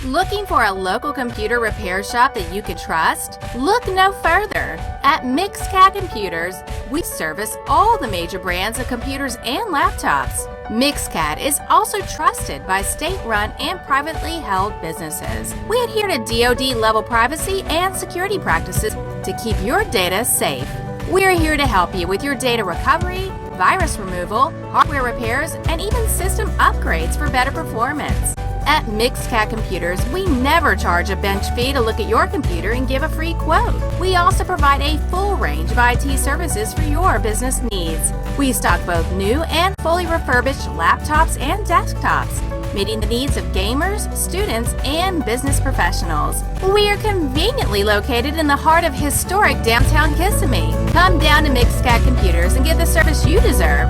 Looking for a local computer repair shop that you can trust? Look no further. At Mixcat Computers, we service all the major brands of computers and laptops. Mixcat is also trusted by state-run and privately held businesses. We adhere to DoD-level privacy and security practices to keep your data safe. We're here to help you with your data recovery, virus removal, hardware repairs, and even system upgrades for better performance. At Mixcat Computers, we never charge a bench fee to look at your computer and give a free quote. We also provide a full range of IT services for your business needs. We stock both new and fully refurbished laptops and desktops, meeting the needs of gamers, students, and business professionals. We are conveniently located in the heart of historic Downtown Kissimmee. Come down to Mixcat Computers and get the service you deserve.